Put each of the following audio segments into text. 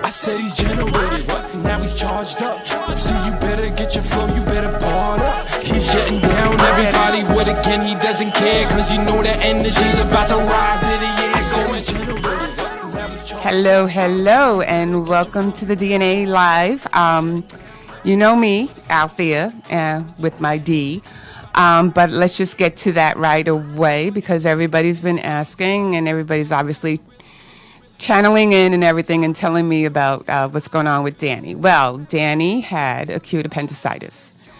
I said he's generated, now he's charged up. So you better get your flow, you better bar up. He's shutting down everybody with a again, he doesn't care. Cause you know that energy's about to rise in the air. I said he's generated, now he's charged up. Hello, and welcome to the DNA Live. You know me, Althea, with my D. But let's just get to that right away because everybody's been asking and everybody's obviously channeling in and everything and telling me about what's going on with Danny. Well, Danny had acute appendicitis.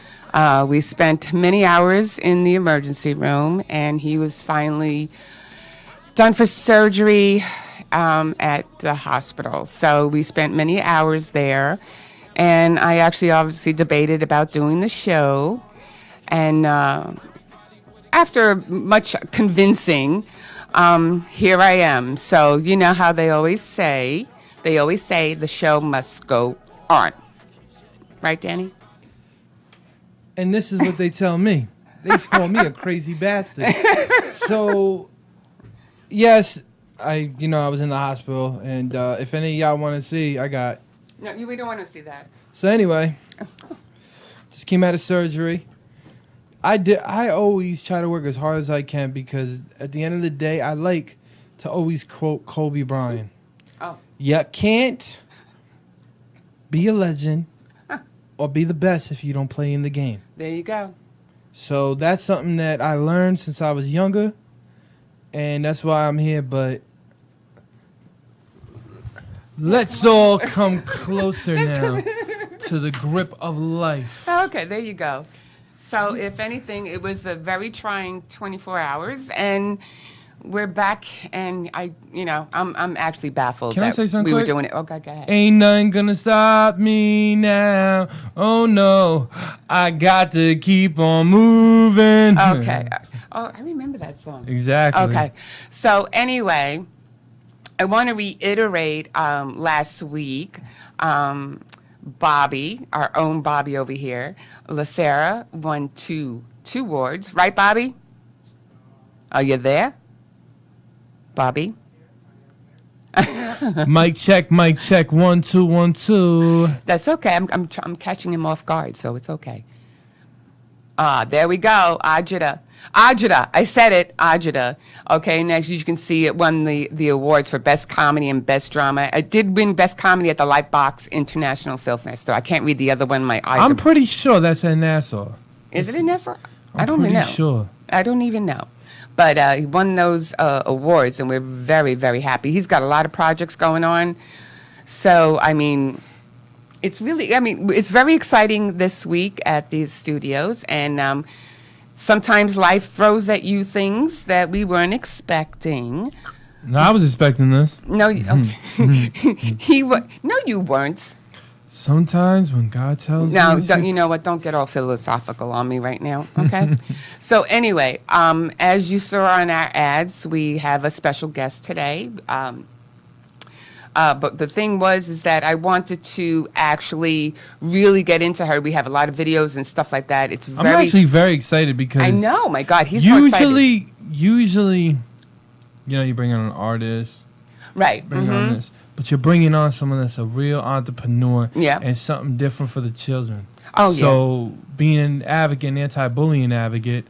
We spent many hours in the emergency room and he was finally done for surgery at the hospital. So we spent many hours there and I actually obviously debated about doing the show. And after much convincing, here I am. So you know how they always say the show must go on. Right, Danny? And this is what they tell me. They call me a crazy bastard. So, yes, I was in the hospital. And if any of y'all want to see, I got... No, we don't want to see that. So anyway, just came out of surgery. I always try to work as hard as I can because at the end of the day, I like to always quote Kobe Bryant. Oh. You can't be a legend or be the best if you don't play in the game. There you go. So that's something that I learned since I was younger, and that's why I'm here. But let's all come closer now to the grip of life. Okay, there you go. So if anything, it was a very trying 24 hours, and we're back. And I'm actually baffled. Can I say something we quick? were doing it. Okay, go ahead. Ain't nothing gonna stop me now. Oh no, I got to keep on moving. Okay. Oh, I remember that song. Exactly. Okay. So anyway, I want to reiterate last week. Bobby, our own Bobby over here, LaSarah won two awards. Right, Bobby? Are you there? Bobby? Mic check, 1 2 1 2. That's okay. I'm catching him off guard, so it's okay. There we go. Ajita. I said it, Ajita. Okay, next you can see it won the awards for Best Comedy and Best Drama. It did win Best Comedy at the Lightbox International Film Festival. I can't read the other one. My eyes I'm are... pretty sure that's in Nassau. Is it in Nassau? I I'm don't even know. pretty sure. I don't even know. But he won those awards, and we're very, very happy. He's got a lot of projects going on. So, it's very exciting this week at these studios. And sometimes life throws at you things that we weren't expecting. No, I was expecting this. No, no, you weren't. Sometimes when God tells No, you... you know what? Don't get all philosophical on me right now, okay? So anyway, as you saw on our ads, we have a special guest today. But the thing is that I wanted to actually really get into her. We have a lot of videos and stuff like that. I'm actually very excited because... I know, my God, he's more excited. Usually, you bring on an artist. Right. Bring on this. But you're bringing on someone that's a real entrepreneur. Yeah. And something different for the children. Oh, yeah. So being an advocate, an anti-bullying advocate,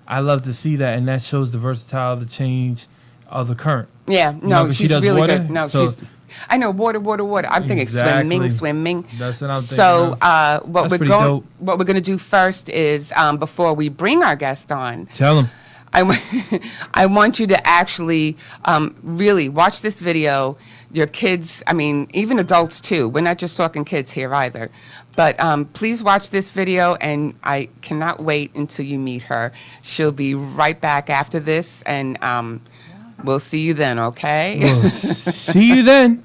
I love to see that. And that shows the versatility, the change of the current. Yeah, no, she's really water, good. No, so I know water. I'm thinking swimming. That's what I'm thinking. So what dope. we're going to do first is before we bring our guest on. Tell them. I want you to actually really watch this video. Your kids, even adults too. We're not just talking kids here either. But please watch this video, and I cannot wait until you meet her. She'll be right back after this, and we'll see you then, okay? We'll see you then.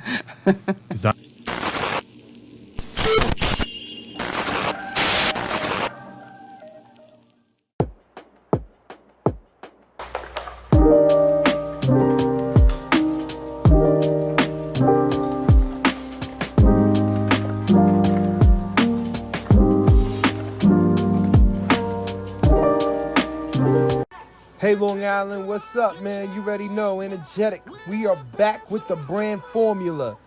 Hey Long Island, what's up, man? You already know, energetic. We are back with the brand formula.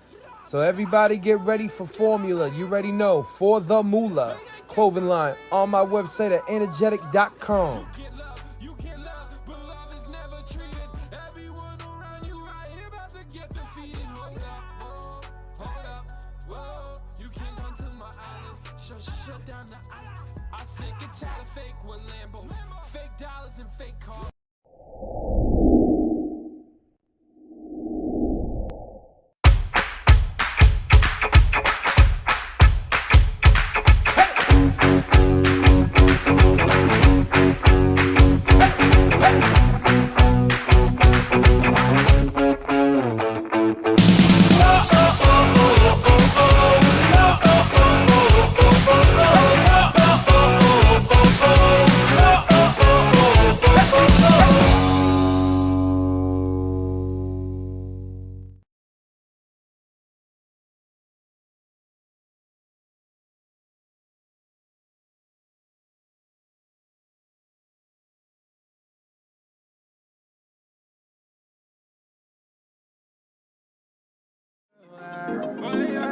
So everybody get ready for formula. You already know, for the moolah. Clothing line on my website at energetic.com. Shut down the island. I sick and tired of fake with Lambos, fake dollars and fake cars.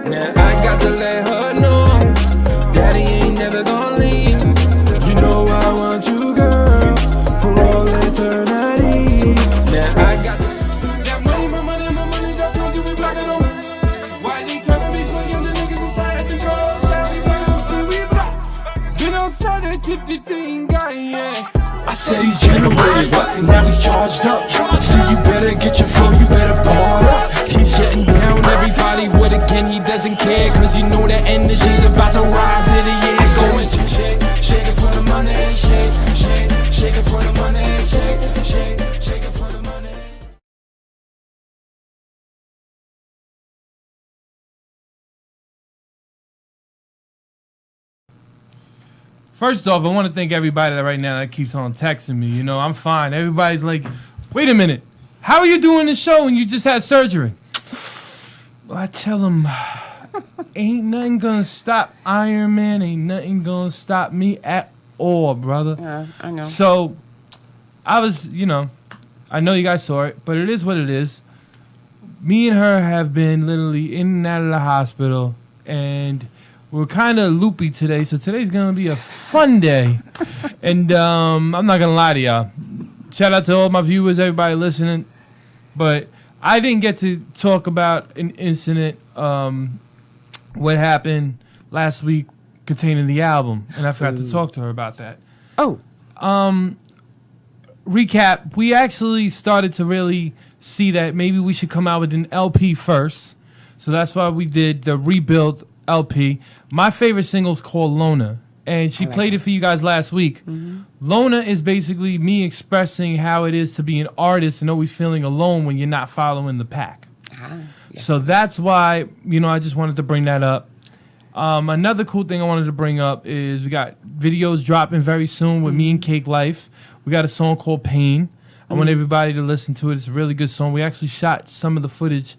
Now I got to let her know Daddy ain't never gonna leave. You know I want you, girl, for all eternity. Now I got that money, my money, my money, that's what you be blocking on. Why they tryna be for you, the niggas inside the control. Been outside that tip the thing, guy, yeah. I said he's generated, now he's charged up. So you better get your flow, you better bar up. He's shutting down everybody with again, he doesn't care. Cause you know that energy's about to rise in the air. Going shake it for the money, shake it for the money, shake it for the money. First off, I want to thank everybody that right now that keeps on texting me. You know, I'm fine. Everybody's like, wait a minute. How are you doing this show when you just had surgery? Well, I tell them, ain't nothing going to stop Iron Man. Ain't nothing going to stop me at all, brother. Yeah, I know. So, I was, you know you guys saw it, but it is what it is. Me and her have been literally in and out of the hospital, and we're kind of loopy today, so today's going to be a fun day. And I'm not going to lie to y'all. Shout out to all my viewers, everybody listening. But I didn't get to talk about an incident, what happened last week containing the album. And I forgot to talk to her about that. Oh. Recap, we actually started to really see that maybe we should come out with an LP first. So that's why we did the Rebuild LP. My favorite single is called Lona, and she played it for you guys last week. Mm-hmm. Lona is basically me expressing how it is to be an artist and always feeling alone when you're not following the pack. So that's why, I just wanted to bring that up. Another cool thing I wanted to bring up is we got videos dropping very soon with me and Cake Life. We got a song called Pain. I want everybody to listen to it. It's a really good song. We actually shot some of the footage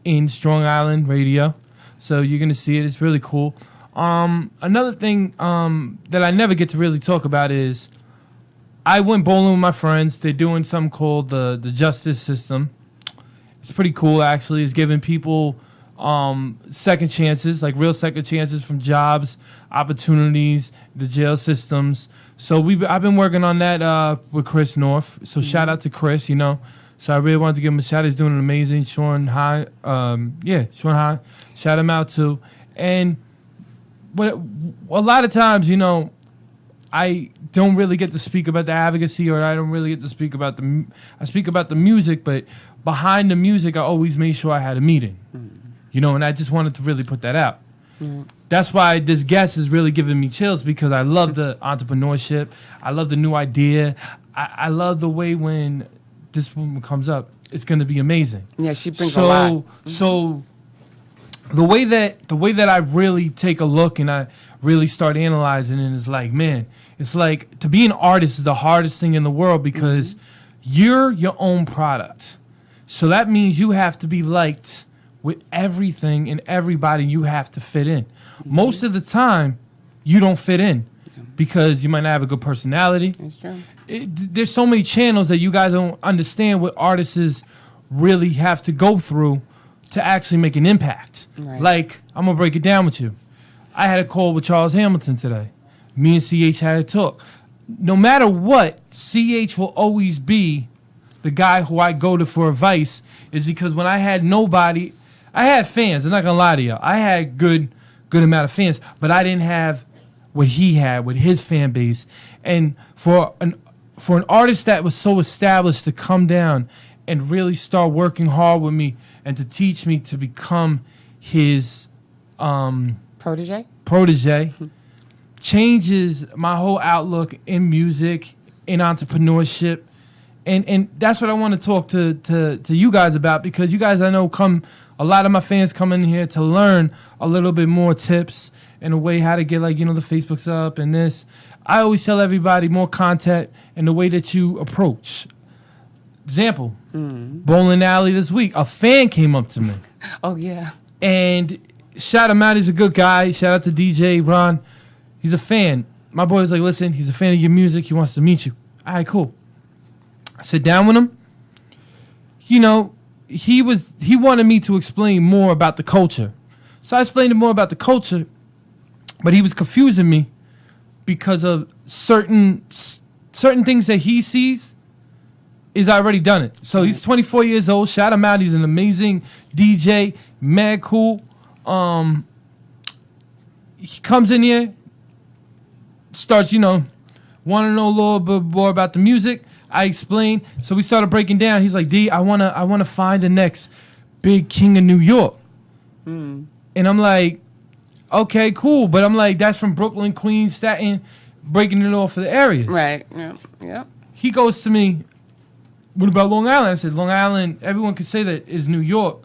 in Strong Island Radio. So you're going to see it. It's really cool. Another thing that I never get to really talk about is I went bowling with my friends. They're doing something called the justice system. It's pretty cool, actually. It's giving people second chances, like real second chances from jobs, opportunities, the jail systems. So I've been working on that with Chris North. So shout out to Chris, So I really wanted to give him a shout. He's doing an amazing. Sean High, Sean High. Shout him out too. And a lot of times, I don't really get to speak about the advocacy, or I don't really get to speak about I speak about the music, but behind the music, I always made sure I had a meeting. And I just wanted to really put that out. That's why this guest is really giving me chills, because I love the entrepreneurship. I love the new idea. I love the way when this woman comes up, it's going to be amazing. Yeah, she brings a lot. So the way that I really take a look and I really start analyzing it is like, man, it's like to be an artist is the hardest thing in the world, because you're your own product. So that means you have to be liked with everything and everybody. You have to fit in. Most of the time, you don't fit in because you might not have a good personality. That's true. There's so many channels that you guys don't understand what artists really have to go through to actually make an impact. Right. Like, I'm going to break it down with you. I had a call with Charles Hamilton today. Me and CH had a talk. No matter what, CH will always be the guy who I go to for advice, is because when I had nobody, I had fans. I'm not going to lie to you. I had good amount of fans, but I didn't have what he had with his fan base. And for an artist that was so established to come down and really start working hard with me and to teach me to become his Protege? changes my whole outlook in music, in entrepreneurship. And that's what I want to talk to you guys about, because you guys, I know, a lot of my fans come in here to learn a little bit more tips and a way how to get, like, the Facebooks up and this. I always tell everybody more content and the way that you approach. Example, bowling alley this week, a fan came up to me. Oh, yeah. And shout him out, he's a good guy. Shout out to DJ Ron. He's a fan. My boy was like, listen, he's a fan of your music. He wants to meet you. All right, cool. I sit down with him. He wanted me to explain more about the culture. So I explained more about the culture, but he was confusing me because of certain things that he sees is already done it. So he's 24 years old. Shout him out. He's an amazing DJ, mad cool. He comes in here, starts, want to know a little bit more about the music. I explained. So we started breaking down. He's like, D, I wanna find the next big king of New York. And I'm like, okay, cool. But I'm like, that's from Brooklyn, Queens, Staten, breaking it off for the areas. Right. Yeah. He goes to me, what about Long Island? I said, Long Island, everyone could say that is New York.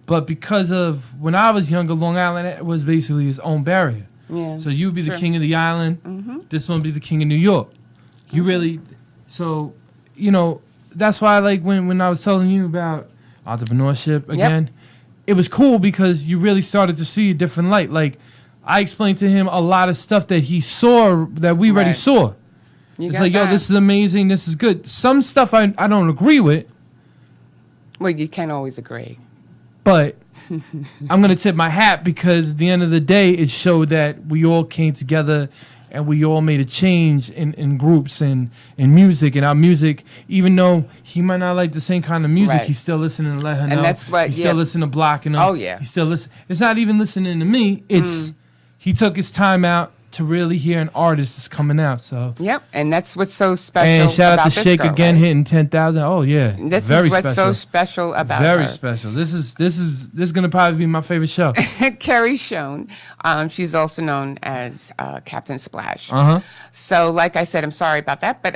But because of when I was younger, Long Island was basically its own barrier. Yeah. So you'd be the king of the island. This one would be the king of New York. You really, so, that's why, like, when I was telling you about entrepreneurship again, it was cool because you really started to see a different light. Like, I explained to him a lot of stuff that he saw that we already saw. It's like, yo, this is amazing. This is good. Some stuff I don't agree with. Well, you can't always agree. But I'm going to tip my hat because at the end of the day, it showed that we all came together and we all made a change in groups and in music. And our music, even though he might not like the same kind of music, he's still listening to let her know. And that's what, he's still listening to blocking him. Oh, yeah. He still listen. It's not even listening to me. It's he took his time out to really hear an artist that's coming out. So yep, and that's what's so special. And shout out to Shake girl, again, hitting 10,000. Oh yeah, this very is what's special. so special about very her. special. This is gonna probably be my favorite show. Carrie Schoen, she's also known as Captain Splash. Uh-huh. So, like I said, I'm sorry about that, but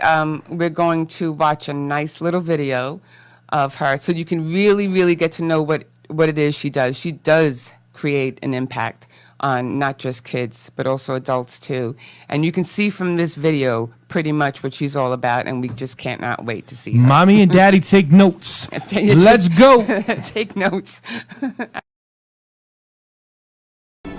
we're going to watch a nice little video of her, so you can really, really get to know what it is she does. She does create an impact on not just kids, but also adults too. And you can see from this video pretty much what she's all about, and we just can't not wait to see her. Mommy and Daddy, take notes. Let's go. Take notes.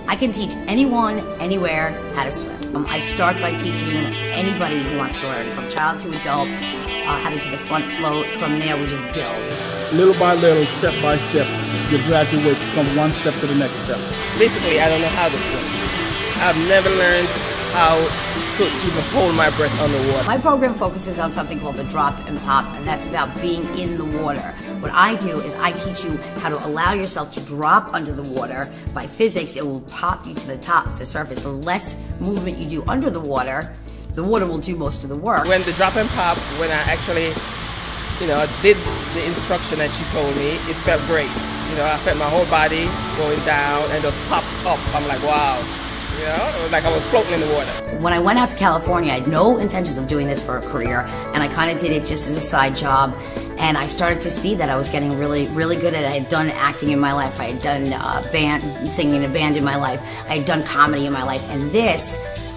I can teach anyone, anywhere, how to swim. I start by teaching anybody who wants to learn, from child to adult, how to do the front float. From there, we just build. Little by little, step by step, you graduate from one step to the next step. Basically, I don't know how to swim. I've never learned how to even hold my breath underwater. My program focuses on something called the drop and pop, and that's about being in the water. What I do is I teach you how to allow yourself to drop under the water. By physics, it will pop you to the top, the surface. The less movement you do under the water will do most of the work. When the drop and pop, when I actually, did the instruction that she told me, it felt great. I felt my whole body going down and just pop up. I'm like, wow. It was like I was floating in the water. When I went out to California, I had no intentions of doing this for a career, and I kind of did it just as a side job. And I started to see that I was getting really, really good at it. I had done acting in my life. I had done singing in a band in my life. I had done comedy in my life. And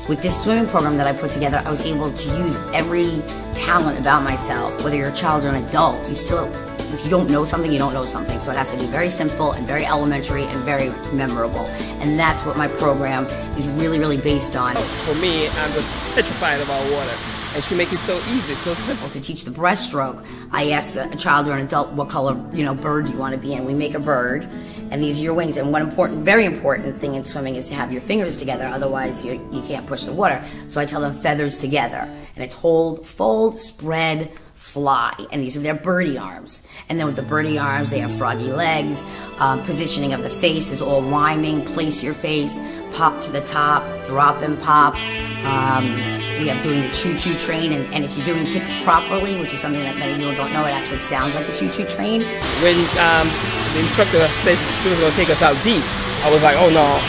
with this swimming program that I put together, I was able to use every talent about myself. Whether you're a child or an adult, if you don't know something, you don't know something. So it has to be very simple and very elementary and very memorable. And that's what my program is really, really based on. For me, I'm just petrified about water. and she make it so easy, so simple. To teach the breaststroke, I asked a child or an adult, what color, bird do you want to be in? We make a bird, and these are your wings. And one very important thing in swimming is to have your fingers together, otherwise you can't push the water. So I tell them feathers together, and it's hold, fold, spread, fly, and these are their birdie arms. And then with the birdie arms, they have froggy legs. Positioning of the face is all rhyming. Place your face, pop to the top, drop and pop. We have doing the choo-choo train, and if you're doing kicks properly, which is something that many people don't know, it actually sounds like a choo-choo train. When the instructor said she was going to take us out deep, I was like, oh no.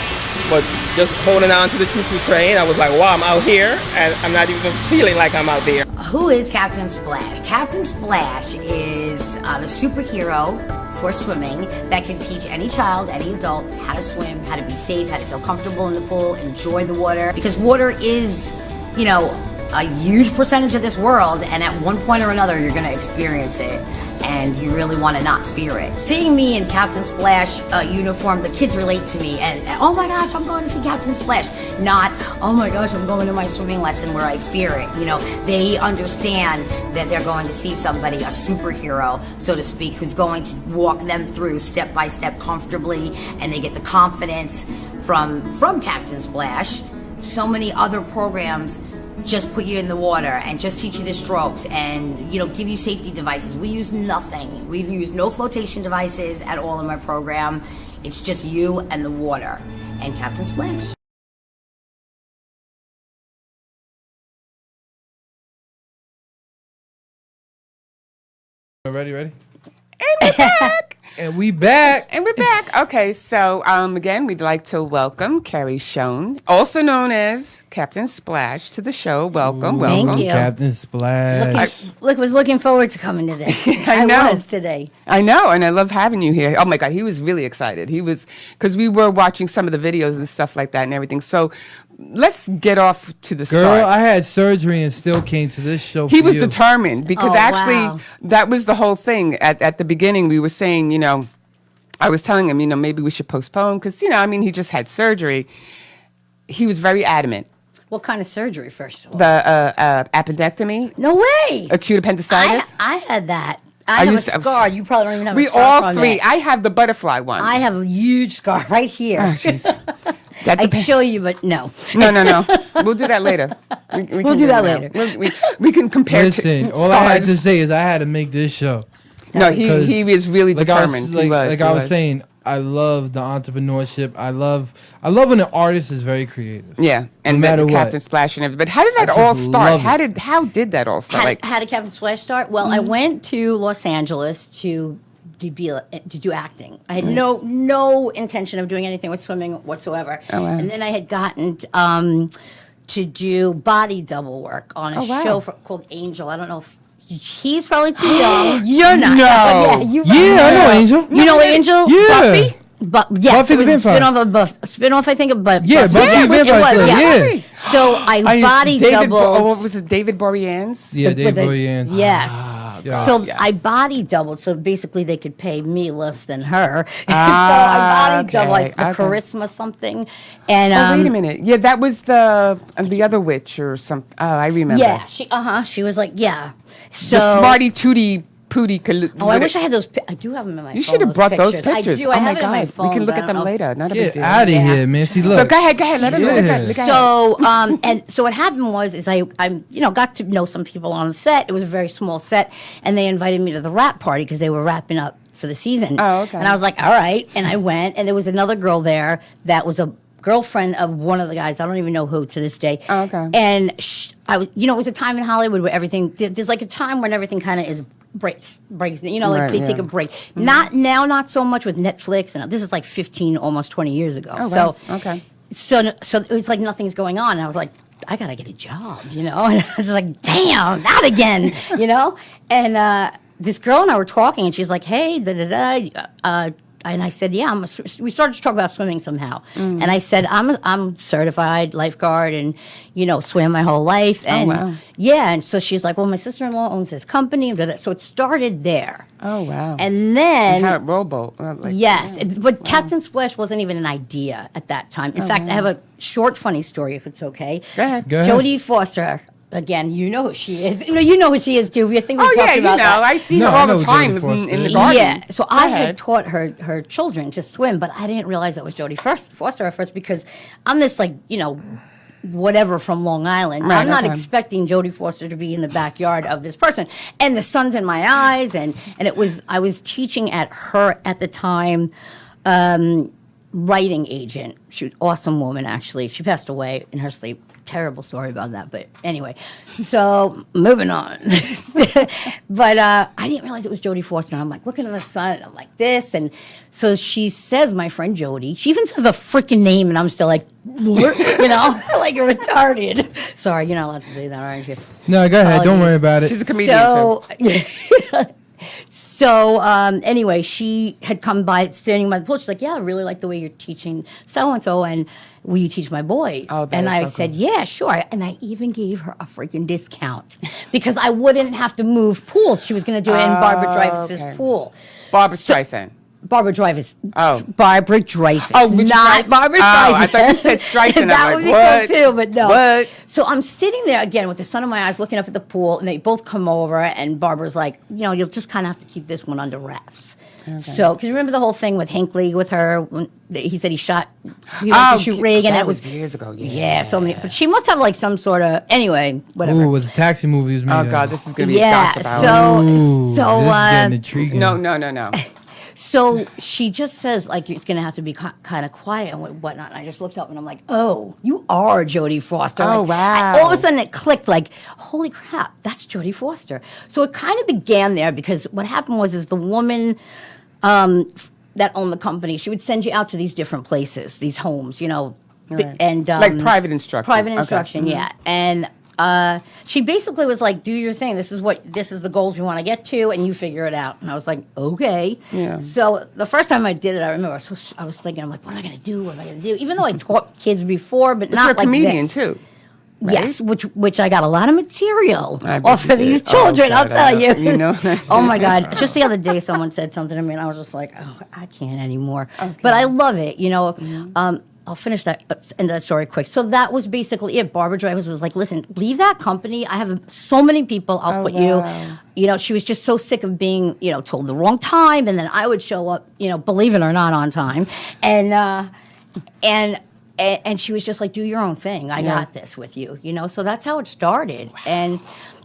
But just holding on to the choo-choo train, I was like, wow, I'm out here, and I'm not even feeling like I'm out there. Who is Captain Splash? Captain Splash is the superhero for swimming that can teach any child, any adult, how to swim, how to be safe, how to feel comfortable in the pool, enjoy the water. Because water is, a huge percentage of this world, and at one point or another, you're going to experience it. And you really want to not fear it. Seeing me in Captain Splash uniform, the kids relate to me, and oh my gosh, I'm going to see Captain Splash. Not, oh my gosh, I'm going to my swimming lesson where I fear it. They understand that they're going to see somebody, a superhero, so to speak, who's going to walk them through step by step comfortably, and they get the confidence from Captain Splash. So many other programs just put you in the water and just teach you the strokes and, give you safety devices. We use nothing. We use no flotation devices at all in my program. It's just you and the water and Captain Splash. Ready? And we're back. And we're back. Okay, so again, we'd like to welcome Carrie Schoen, also known as Captain Splash, to the show. Welcome. Thank you. Captain Splash. Was looking forward to coming to this. I know. was today. I know, and I love having you here. Oh my God, he was really excited. He was, because we were watching some of the videos and stuff like that and everything. So let's get off to the start. Girl, I had surgery and still came to this show. He was determined because wow. that was the whole thing. At the beginning, we were saying, I was telling him, maybe we should postpone because, he just had surgery. He was very adamant. What kind of surgery, first of all? The appendectomy. No way. Acute appendicitis. I had that. I have a scar. You probably don't even have a we scar all from three. it. I have the butterfly one. I have a huge scar right here. Oh, jeez. I'd show you, but no. No. We'll do that later. We'll do that later. We can compare. Listen, all I had to say is I had to make this show. No, he was really determined. I was saying, I love the entrepreneurship. I love when an artist is very creative. Yeah, and no matter Captain what. Splash and everything. But how did that I all just start? love How did that all start? How did Captain Splash start? Well, I went to Los Angeles to do acting. I had no intention of doing anything with swimming whatsoever. Oh, wow. And then I had gotten to do body double work on a show called Angel. I don't know if he's probably too young. You're not. No. Yeah, I know Angel. You know Angel? Yeah. Buffy? Yes, Buffy it was the a Vampire. spin-off, I think, of Buffy. Yeah, Buffy the Vampire Slayer, yeah. So I body doubled. What was it, David Boreanaz? Yeah, Dave Boreanaz. Yes. Yes. So Yes. I body doubled, so basically they could pay me less than her. So I body doubled, like the charisma something. And Wait a minute. Yeah, that was the other witch or something. Oh, I remember. yeah, she was like, yeah. So The Smarty Tootie Pootie. Oh, I wish I had those. I do have them in my phone. You should have brought those pictures. I do. I oh my have it in my God, phone. we can look but at I them don't know. later. Not a big Get deal. out of here, man. See, look. So go ahead. Let us look at it. So, so what happened was, I got to know some people on the set. It was a very small set, and they invited me to the wrap party because they were wrapping up for the season. Oh, okay. And I was like, all right, and I went, and there was another girl there that was a girlfriend of one of the guys. I don't even know who to this day. Oh, okay. And I was, it was a time in Hollywood where everything. There's like a time when everything kind of is breaks. Like Right, they take a break. Not now, not so much with Netflix, and this is like 15, almost 20 years ago. Oh, wow. Okay. So it was like nothing's going on, and I was like, I gotta get a job, And I was like, damn, not again, And this girl and I were talking, and she's like, hey, and I said, yeah, we started to talk about swimming somehow. And I said, I'm certified lifeguard and, swam my whole life. And wow. yeah, and so she's like, well, my sister-in-law owns this company. So it started there. Oh, wow. And then... How rowboat. Yes, but Captain Splash wasn't even an idea at that time. In fact, I have a short, funny story, if it's okay. Go ahead. Go ahead. Jodie Foster, again, you know who she is. You know who she is too. I think we Oh talked yeah, about that. I see No, her I all know the Jodie time Foster in the is. garden. Yeah, so Go I ahead. had taught her children to swim, but I didn't realize that was Jodie Foster at first because I'm this whatever from Long Island. Right, I'm not okay. expecting Jodie Foster to be in the backyard of this person. And the sun's in my eyes, and I was teaching at the time. Writing agent. She was an awesome woman, actually. She passed away in her sleep. Terrible story about that, but anyway. So moving on. But I didn't realize it was Jodie Foster. And I'm like looking at the sun, and I'm like this, and so she says, "My friend Jodie." She even says the freaking name, and I'm still like, what? Like you're retarded. Sorry, you're not allowed to say that, aren't you? No, go ahead. Don't Apologies. worry about it. She's a comedian too. So anyway, she had come by, standing by the pool. She's like, "Yeah, I really like the way you're teaching so and so, and will you teach my boys?" Oh, that and is I so said, cool. "Yeah, sure." And I even gave her a freaking discount because I wouldn't have to move pools. She was going to do it in Barbara Dreyfus's okay. pool. Barbara Streisand. Barbara Dreyfus. Oh. Barbara Dreyfus. Oh, Richard not Dreyfuss? Barbara Oh, Streisand. I thought you said Streisand. That I'm would like, be what? cool too, but no. What? So I'm sitting there again with the sun in my eyes, looking up at the pool, and they both come over, and Barbara's like, "You'll just kind of have to keep this one under wraps." Okay. So, because you remember the whole thing with Hinckley with her when he said he went to shoot Reagan. That and it was years ago. Yeah, so many. But she must have like some sort of anyway, whatever. Ooh, was a taxi movie was made Oh of. God, this is gonna be Yeah, a gossip hour. so Ooh, this is getting uh, intriguing. No. so she just says like it's gonna have to be kind of quiet and whatnot. And I just looked up and I'm like, "Oh, you are Jodie Foster." Oh, Like, wow. all of a sudden it clicked. Like, holy crap, that's Jodie Foster. So it kind of began there because what happened was the woman that owned the company, she would send you out to these different places, these homes, Right. and Like private instruction. Private Okay. instruction, yeah. And she basically was like, "Do your thing. This is the goals we want to get to, and you figure it out." And I was like, "Okay." Yeah. So the first time I did it, I remember I was thinking, I'm like, "What am I going to do? What am I going to do?" Even though I taught kids before, but But not you're a like comedian this. too. Yes, which I got a lot of material I bet off you of these did. Oh, children. God, I'll tell you. you know. Oh my God! Just the other day, someone said something to me, and I was just like, "Oh, I can't anymore." But I love it. I'll finish that end of that story quick. So that was basically it. Barbara Dreyfus was like, "Listen, leave that company. I have so many people. I'll put wow. you." She was just so sick of being, told the wrong time, and then I would show up, believe it or not, on time, and she was just like, "Do your own thing. I got this with you." So that's how it started. And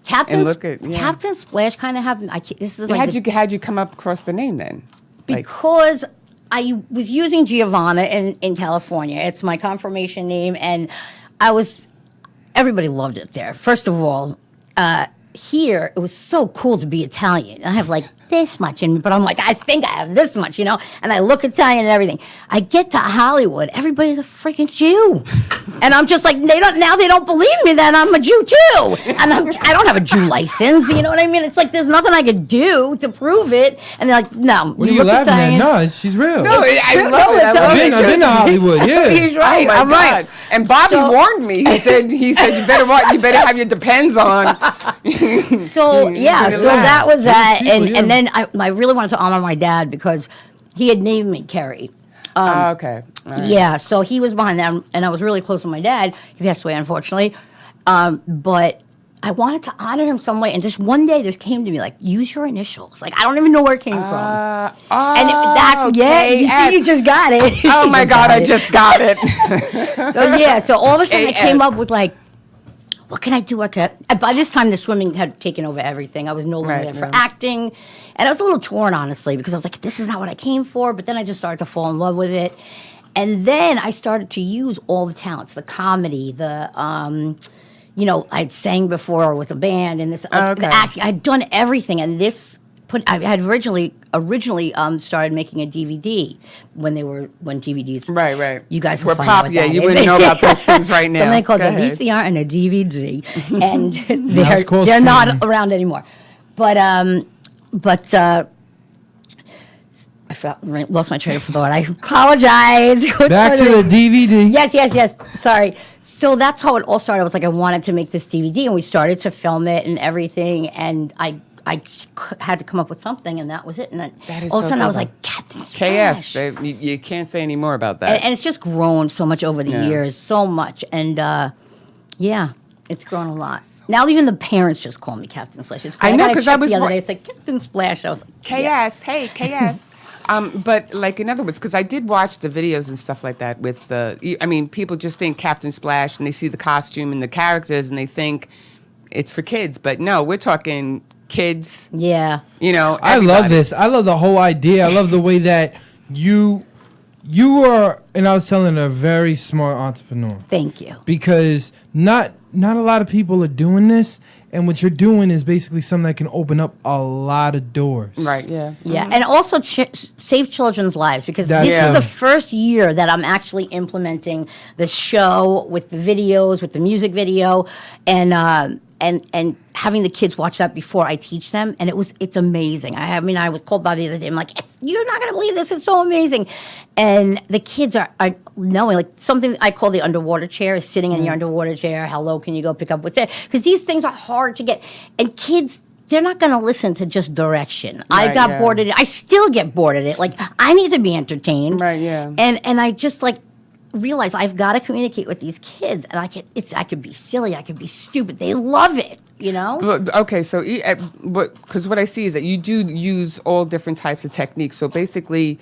Captain Captain Splash kind of happened. This is like How'd you come up across the name then? because I was using Giovanna in California. It's my confirmation name, and everybody loved it there. First of all, here it was so cool to be Italian. I have like this much in me, but I'm like, I think I have this much, and I look Italian and everything. I get to Hollywood, everybody's a freaking Jew. And I'm just like, they don't believe me that I'm a Jew too. And I don't have a Jew license, you know what I mean? It's like, there's nothing I could do to prove it. And they're like, no, What are you look laughing Italian. at? No, she's real. No, I love it. I've been to Hollywood. Yeah. He's right. Oh my I'm God. right. And Bobby warned me. He said you better have your depends on. So that was that, People, yeah. and then I really wanted to honor my dad because he had named me Kerry. Okay. All right. Yeah, so he was behind that, and I was really close with my dad. He passed away, unfortunately. But I wanted to honor him some way, and just one day this came to me like, use your initials. Like, I don't even know where it came from. Okay. You just got it. Oh my God, I just got it. So all of a sudden I came AS. up with like, what can I do? And by this time, the swimming had taken over everything. I was no longer there for acting. And I was a little torn, honestly, because I was like, this is not what I came for. But then I just started to fall in love with it. And then I started to use all the talents, the comedy, I'd sang before with a band and this, the acting. I'd done everything. And I had originally started making a DVD when DVDs. Right. You guys We're will find out what that you is. wouldn't know about those things right now. Something called Go a ahead. VCR and a DVD, and it's called they're not streaming. around anymore. But I lost my train of thought. I apologize. Back to the DVD. Yes. Sorry. So that's how it all started. I was like, I wanted to make this DVD, and we started to film it and everything, and I had to come up with something, and that was it. And then That is all of a so sudden, I was cool. like, Captain Splash. KS. You can't say any more about that. And it's just grown so much over the years, so much. And, it's grown a lot. Now even the parents just call me Captain Splash. It's I know, got a 'cause chick I was the other wa- day. It's like Captain Splash. I was like, KS, hey, KS. But like in other words, because I did watch the videos and stuff like that with I mean, people just think Captain Splash and they see the costume and the characters and they think it's for kids. But no, we're talking kids. yeah. You know, I love everybody. this. I love the whole idea. I love the way that you are, and I was telling a very smart entrepreneur. Thank you. Because not a lot of people are doing this, and what you're doing is basically something that can open up a lot of doors. Right, yeah. Yeah, and also save children's lives, because That's this is true. the first year that I'm actually implementing the show with the videos, with the music video, and having the kids watch that before I teach them, and it's amazing. I mean, I was called by the other day. I'm like, you're not gonna believe this. It's so amazing, and the kids are knowing, like, something I call the underwater chair is sitting in your underwater chair. How low can you go? Pick up what's there, because these things are hard to get, and kids. They're not going to listen to just direction. I Right, got yeah. bored at it. I still get bored at it. Like, I need to be entertained. Right, yeah. And I just like realize I've got to communicate with these kids, and I could be silly, I could be stupid. They love it, you know. But, okay, so because what I see is that you do use all different types of techniques. So basically,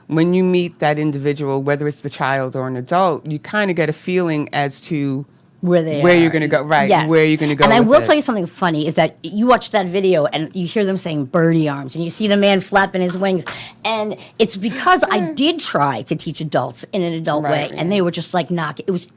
when you meet that individual, whether it's the child or an adult, you kind of get a feeling as to Where you're going to go, right? Yes. Where you're going to go. And I with will it. tell you something funny is that you watch that video and you hear them saying birdie arms, and you see the man flapping his wings, and it's because I did try to teach adults in an adult Right, way, yeah. and they were just like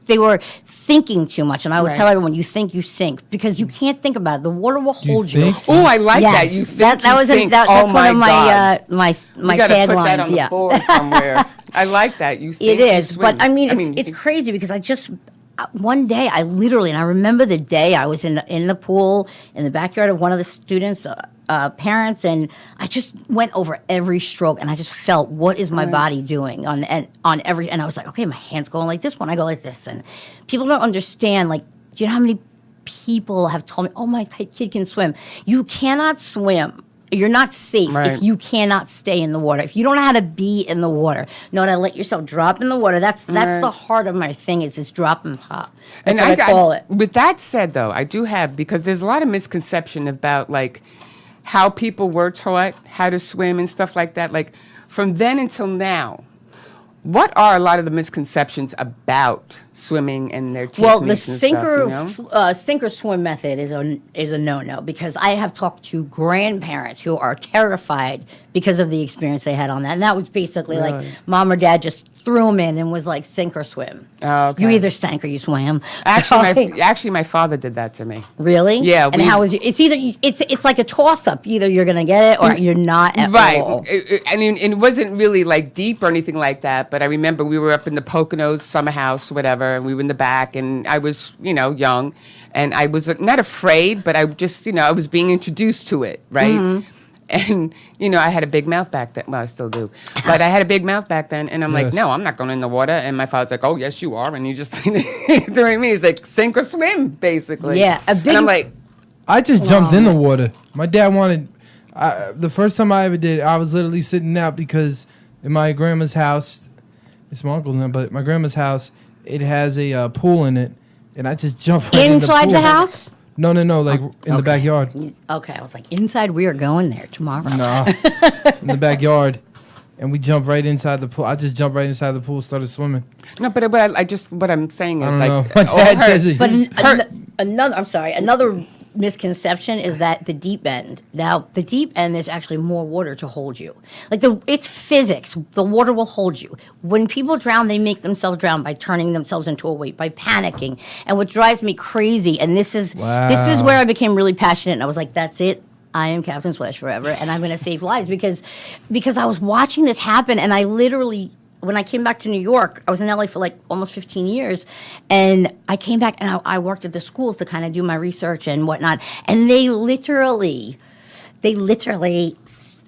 they were thinking too much, and I would Right. tell everyone, you think, you sink, because you can't think about it. The water will hold you. think? Oh, I like Yes. that. You think that you was think. that's Oh one of my God. my You got to put that on taglines. the Yeah. board somewhere. I like that. You think It you is, but swim. I mean, it's crazy because I just one day I literally, and I remember the day I was in the pool in the backyard of one of the students' parents, and I just went over every stroke, and I just felt, what is my body doing on every, and I was like, okay, my hand's going like this when I go like this, and people don't understand. Like, do you know how many people have told me, oh, my kid can swim? You cannot swim. You're not safe Right. if you cannot stay in the water. If you don't know how to be in the water, know how to let yourself drop in the water. That's the heart of my thing, is this drop and pop. That's what I call it. With that said, though, I do have, because there's a lot of misconception about like how people were taught how to swim and stuff like that. Like from then until now, what are a lot of the misconceptions about swimming and their techniques? Well, the and sinker stuff, you know? sinker swim method is a no-no, because I have talked to grandparents who are terrified because of the experience they had on that, and that was basically like mom or dad just threw them in and was like, sink or swim. Oh, okay. You either stank or you swam. Actually, my father did that to me. Really? Yeah, And how was you? It's either it's like a toss-up. Either you're gonna get it or you're not at Right. all. I mean, it wasn't really like deep or anything like that, but I remember we were up in the Poconos summer house, whatever, and we were in the back, and I was, young, and I was not afraid, but I just, I was being introduced to it, right? Mm-hmm. And, I had a big mouth back then. Well, I still do. But I had a big mouth back then, and I'm like, Yes. no, I'm not going in the water. And my father's like, oh, yes, you are. And he just threw me. He's like, sink or swim, basically. Yeah, a big- And I'm like, I just jumped in the water. My dad wanted. The first time I ever did, I was literally sitting out because in my grandma's house, it's my uncle now, but my grandma's house, it has a pool in it, and I just jumped right in the Inside pool. the house? No, like in the backyard. Okay, I was like, inside. We are going there tomorrow. No, in the backyard, and we jumped right inside the pool. I just jumped right inside the pool, started swimming. no, but what I'm saying is, I don't like, know. My all dad her- says it. But another misconception is that the deep end. Now, the deep end, there's actually more water to hold you. Like it's physics. The water will hold you. When people drown, they make themselves drown by turning themselves into a weight, by panicking. And what drives me crazy, and this is where I became really passionate, and I was like, that's it. I am Captain Splash forever, and I'm going to save lives, because I was watching this happen, and I literally, when I came back to New York, I was in LA for like almost 15 years, and I came back and I worked at the schools to kind of do my research and whatnot, and they literally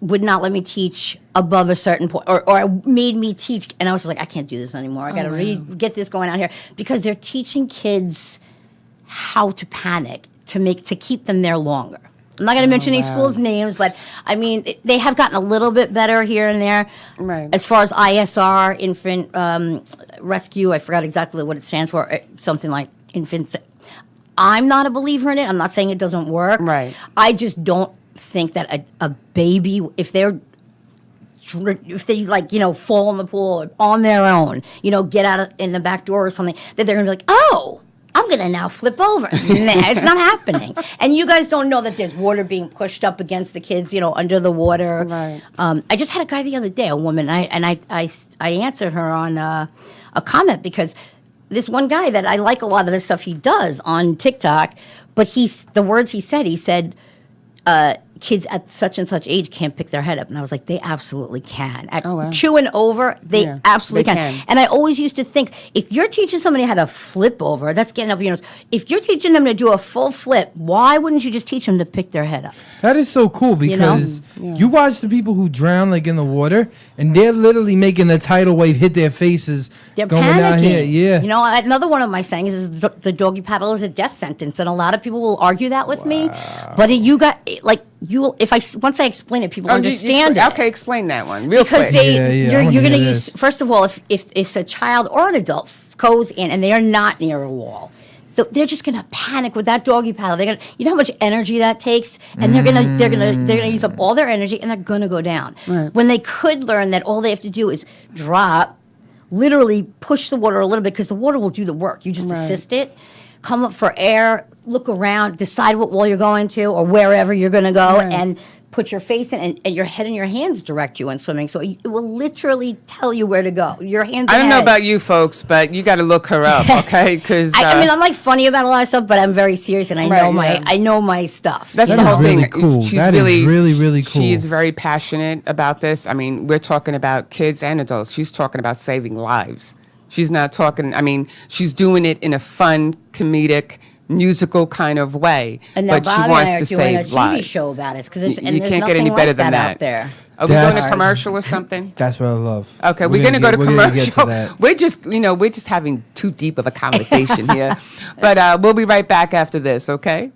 would not let me teach above a certain point, or made me teach, and I was just like, I can't do this anymore. I got to get this going out here, because they're teaching kids how to panic to keep them there longer. I'm not going to mention any schools' names, but I mean, they have gotten a little bit better here and there. Right. As far as ISR, infant rescue, I forgot exactly what it stands for. Something like infant. I'm not a believer in it. I'm not saying it doesn't work. Right. I just don't think that a baby, if they like, fall in the pool on their own, get out in the back door or something, that they're gonna be like, oh, I'm gonna now flip over. Nah, it's not happening. And you guys don't know that there's water being pushed up against the kids, under the water. Right. I just had a guy the other day, a woman, I answered her on a comment because this one guy that I like a lot of the stuff he does on TikTok, but the words he said, kids at such and such age can't pick their head up. And I was like, they absolutely can. At 2 and over, they absolutely can. And I always used to think, if you're teaching somebody how to flip over, that's getting up your nose. If you're teaching them to do a full flip, why wouldn't you just teach them to pick their head up? That is so cool because you watch the people who drown like in the water, and they're literally making the tidal wave hit their faces. They're going panicking. down here. Yeah. Another one of my sayings is the doggy paddle is a death sentence, and a lot of people will argue that with me. But once I explain it, people understand it. Okay, explain that one real because quick. You're going to use, first of all, if it's a child or an adult goes in and they are not near a wall, they're just going to panic with that doggy paddle. They're going to, how much energy that takes, and they're going to use up all their energy, and they're going to go down. Right. When they could learn that all they have to do is drop, literally push the water a little bit, because the water will do the work. You just assist it, come up for air, look around, decide what wall you're going to or wherever you're going to go, and put your face in, and your head and your hands direct you in swimming. So it will literally tell you where to go. Your hands. I don't know about you folks, but you got to look her up, okay? Because I mean, I'm like funny about a lot of stuff, but I'm very serious, and I know my stuff. That's the whole really thing. Cool. She's That really, is really, really cool. She is very passionate about this. I mean, we're talking about kids and adults. She's talking about saving lives. She's not talking. I mean, she's doing it in a fun, comedic, musical kind of way, and now but Bob she wants and I are to doing save a TV lives. show about it because you can't get any better than that out there. Are we doing a commercial or something? That's what I love. Okay, we're gonna go to commercial. That. We're just having too deep of a conversation here, but we'll be right back after this. Okay.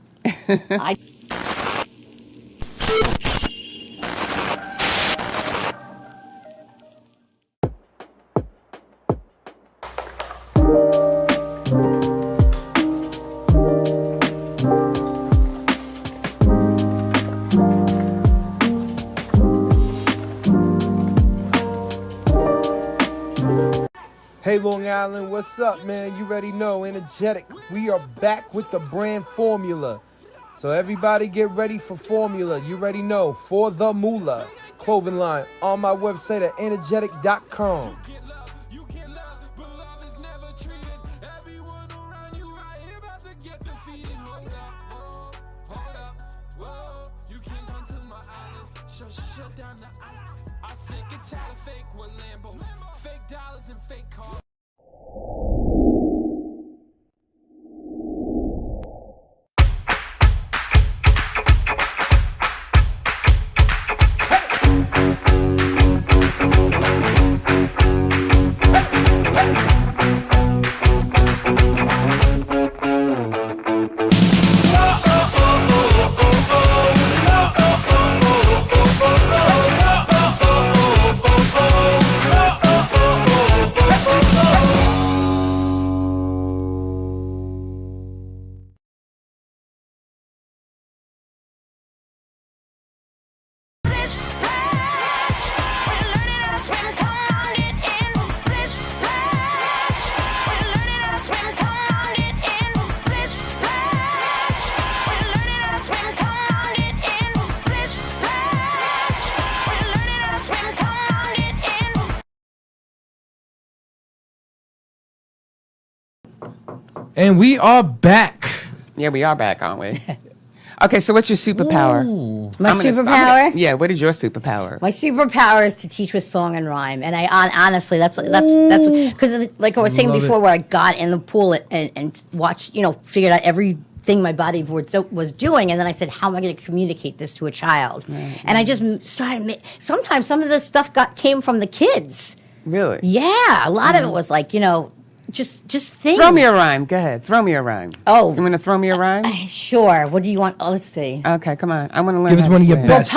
Hey, Long Island, what's up, man? You already know, energetic. We are back with the brand formula. So everybody get ready for formula. You already know, for the moolah clothing line on my website at energetic.com. And we are back. Yeah, we are back, aren't we? Okay, so what's your superpower? My superpower? Yeah, what is your superpower? My superpower is to teach with song and rhyme, and I honestly, that's because like I was saying before, where I got in the pool and watched, figured out everything my body was doing, and then I said, how am I going to communicate this to a child? Right, and I just started. Sometimes some of this stuff came from the kids. Really? Yeah, a lot of it was like just things. Throw me a rhyme. Go ahead. Throw me a rhyme. Oh. You want to throw me a rhyme? Sure. What do you want? Oh, let's see. Okay, come on. I want to learn. Give us one of your best.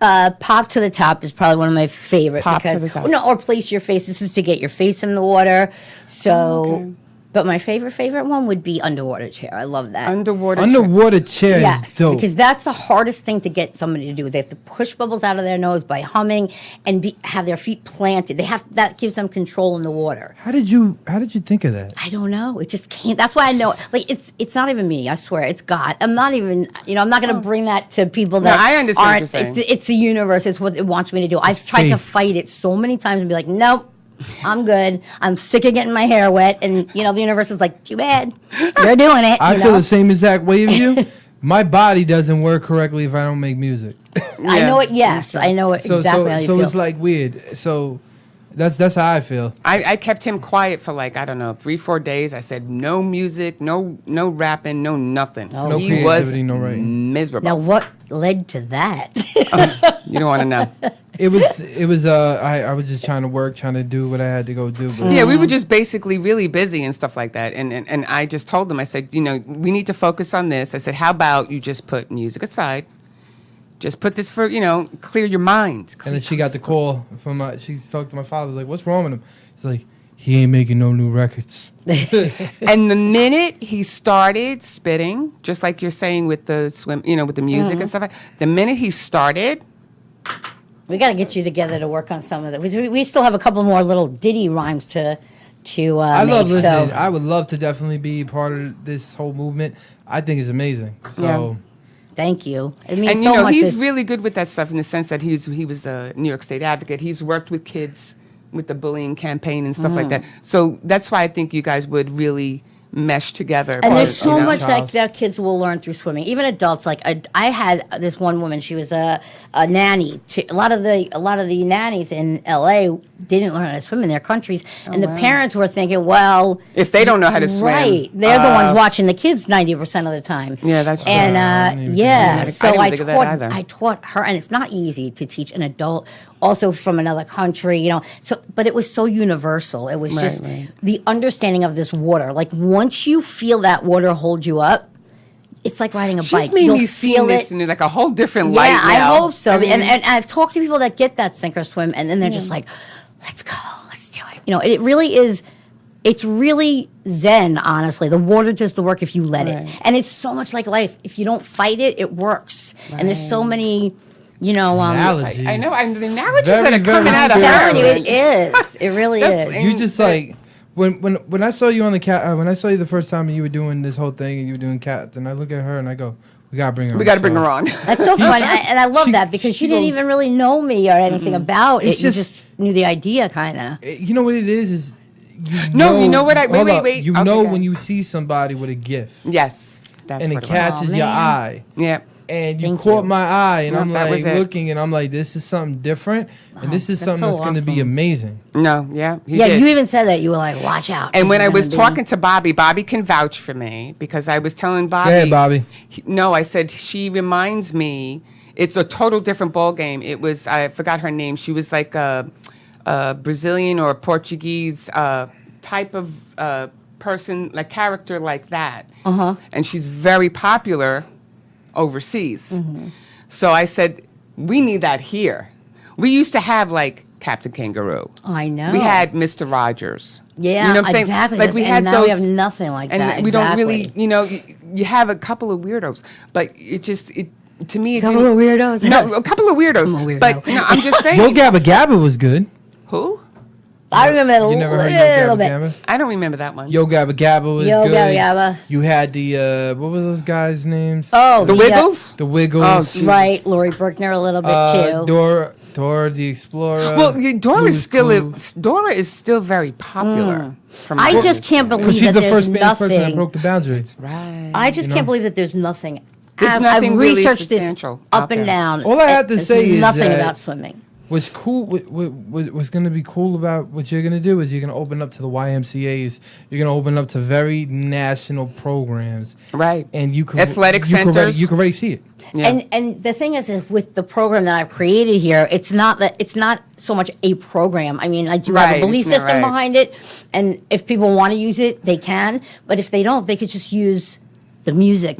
Well, Pop to the Top is probably one of my favorite. Pop to the Top. No, or Place Your Face. This is to get your face in the water. So, But my favorite one would be underwater chair. I love that. Underwater chair Yes, is dope. because that's the hardest thing to get somebody to do. They have to push bubbles out of their nose by humming and have their feet planted. That gives them control in the water. How did you think of that? I don't know. It just came. That's why I know. Like it's not even me. I swear, it's God. I'm not even. I'm not going to bring that to people that I understand what you're aren't. saying. It's the universe. It's what it wants me to do. I've tried to fight it so many times and be like, nope. I'm good. I'm sick of getting my hair wet, and the universe is like, too bad, you're doing it. I feel the same exact way of you. My body doesn't work correctly if I don't make music. I know it. Yes, I know it exactly how you feel. So it's like weird. So that's how I feel. I kept him quiet for 3-4 days. I said no music, no rapping, no nothing. No He creativity, was no writing. miserable. Now, what led to that? You don't want to know. It was I was just trying to do what I had to go do. But Yeah, we were just basically really busy and stuff like that. And I just told them, I said, we need to focus on this. I said, how about you just put music aside? Just put this for, clear your mind. And then she got the call from she talked to my father, like, what's wrong with him? He's like, he ain't making no new records. And the minute he started spitting, just like you're saying with the with the music and stuff, the minute he started, We got to get you together to work on some of that. We still have a couple more little ditty rhymes to I love make. listening. So I would love to definitely be part of this whole movement. I think it's amazing. So thank you. It means and so much. he's really good with that stuff in the sense that he was a New York State advocate. He's worked with kids with the bullying campaign and stuff like that. So that's why I think you guys would really mesh together. And there's so know? much that kids will learn through swimming. Even adults. Like I had this one woman. She was a nanny. A lot of the nannies in L.A. didn't learn how to swim in their countries, and the parents were thinking, well, if they don't know how to swim, right? They're the ones watching the kids 90% of the time. Yeah, that's true. And so I didn't think of that either. I taught her, and it's not easy to teach an adult. Also from another country, but it was so universal. It was just the understanding of this water. Like once you feel that water hold you up, it's like riding a bike. She's made me see this in like a whole different light now. I hope so. And I've talked to people that get that sink or swim, and then they're just like, let's go, let's do it. It really is. It's really zen, honestly. The water does the work if you let it. And it's so much like life. If you don't fight it, it works. And there's so many... analogies. I know. The analogies Very, that are very coming out of I'm telling you, her. it is. It really is. You just like when I saw you on the cat when I saw you the first time and you were doing this whole thing and you were doing cat, then I look at her and I go, we gotta bring her. We gotta bring her on. That's so funny, and I love that because she didn't even really know me or anything about it. You just knew the idea, kind of. You know what it is you know what? Wait. You know when you see somebody with a gift. Yes, that's and what it catches your eye. Yeah. And you caught my eye, and I'm that was like it. looking, and I'm like, this is something different, and this is something so that's going to be awesome. amazing. No, yeah, he Yeah, did. you even said that. You were like, watch out. And This when is I was gonna be- talking to Bobby can vouch for me because I was telling Bobby. Go ahead, Bobby. No, I said she reminds me. It's a total different ball game. It was I forgot her name. She was like a Brazilian or a Portuguese type of person, like character like that. And she's very popular overseas. So I said, we need that here. We used to have like Captain Kangaroo. I know. We had Mr. Rogers. Yeah, you know what I'm saying? exactly. Like we And had now those, we have nothing like and that. we don't Exactly. really, you have a couple of weirdos, but to me, it Couple didn't- of weirdos. No, a couple of weirdos. I'm a weirdo. But no, I'm just saying. Yo Gabba Gabba was good. Who? I remember that a You never heard little Yo Gabba bit. Gabba? I don't remember that one. Yo Gabba Gabba was Yo good. Gabba Gabba. You had the what were those guys' names? Oh, The Wiggles? The Wiggles. Oh, right. Lori Berkner a little bit too. Dora the Explorer. Well, Dora Blue's is still very popular. From I my just can't because believe she's that the there's first Spanish person that nothing. broke the boundary. right. I just can't believe that there's nothing. There's I've nothing really researched this substantial up out and there. down. All I have to There's say is nothing that- about swimming. What's cool? What's going to be cool about what you're going to do is you're going to open up to the YMCA's. You're going to open up to very national programs, Right. and you can Athletic you can centers. you can already see it. Yeah. And the thing is with the program that I've created here, it's not so much a program. I mean, I do have Right, a belief isn't it system right? behind it, and if people want to use it, they can. But if they don't, they could just use the music.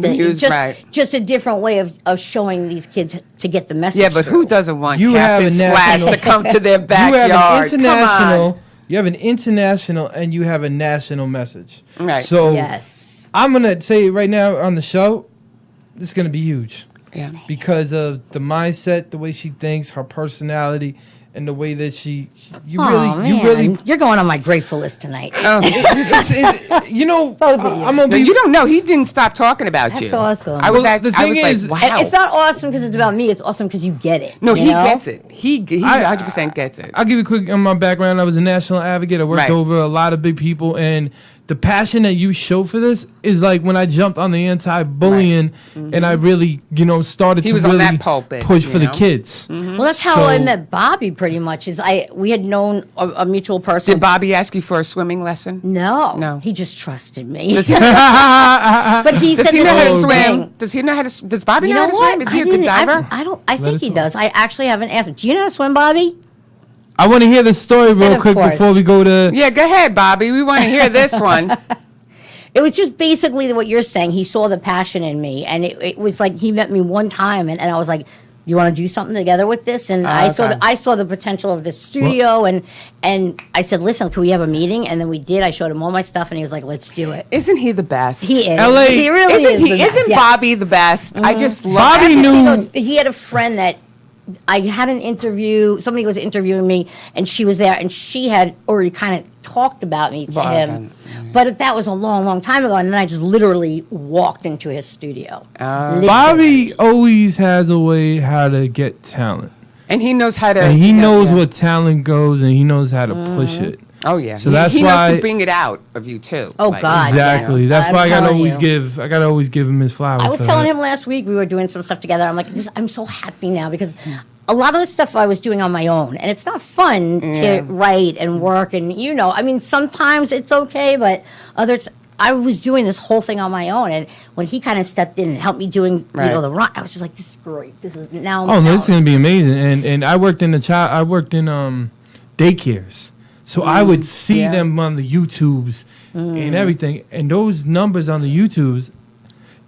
Just a different way of showing these kids to get the message. Yeah, but who through. doesn't want You have Captain a Splash national- to come to their You backyard? have an international You have an international and you have a national message. Right. So Yes. I'm gonna say it right now on the show, it's gonna be huge. Yeah. Because of the mindset, the way she thinks, her personality, and the way that you really You're going on my grateful list tonight. you know, Both of you. I'm gonna No, be. you don't know. He didn't stop talking about That's you. awesome. I was Well, at, the I was thing like, is- wow. And it's not awesome because it's about me. It's awesome because you get it. No, you he know? gets it. He 100% gets it. I'll give you a quick on my background. I was a national advocate. I worked Right. over a lot of big people, and the passion that you show for this is like when I jumped on the anti-bullying, and I really, started He to was on really that pulpit, push you for the know? kids. Well, that's how I So- met Bobby. Pretty much we had known a mutual person. Did Bobby ask you for a swimming lesson? No, No. He just trusted me. Does he, But he does said he this know how to whole swim? thing. Does he know how to? Does Bobby You know know how to what? swim? Is he a good diver? I think it he talk. does. I actually haven't asked him. Do you know how to swim, Bobby? I want to hear the story Said real of quick course. before we go to. Yeah, go ahead, Bobby. We want to hear this one. It was just basically what you're saying. He saw the passion in me, and it was like he met me one time, and I was like, "You want to do something together with this?" And okay. I saw the potential of this studio, and I said, "Listen, can we have a meeting?" And then we did. I showed him all my stuff, and he was like, "Let's do it." Isn't he the best? He is. LA He really Isn't is. he? the best, Isn't yes. Bobby the best? I just love. Bobby After knew- seeing those- he had a friend that I had an interview. Somebody was interviewing me, and she was there, and she had already kind of talked about me to him. But that was a long, long time ago, and then I just literally walked into his studio. Literally. Bobby always has a way how to get talent, And he knows how to. and he you know, knows yeah. what talent goes, and he knows how to push it. Oh yeah. So that's he knows why- to bring it out of you too. Oh, God. Exactly. yes. That's I'm why I gotta telling always you. give. I gotta always give him his flowers. I was for telling that. him last week we were doing some stuff together. I'm like, I'm so happy now because a lot of the stuff I was doing on my own, and it's not fun to write and work. And I mean, sometimes it's okay, but others. I was doing this whole thing on my own, and when he kind of stepped in and helped me doing, Right. the run, I was just like, "This is great. This is now." Oh, no, it's gonna be amazing. And I worked in daycares, so I would see Yeah. them on the YouTubes and everything. And those numbers on the YouTubes,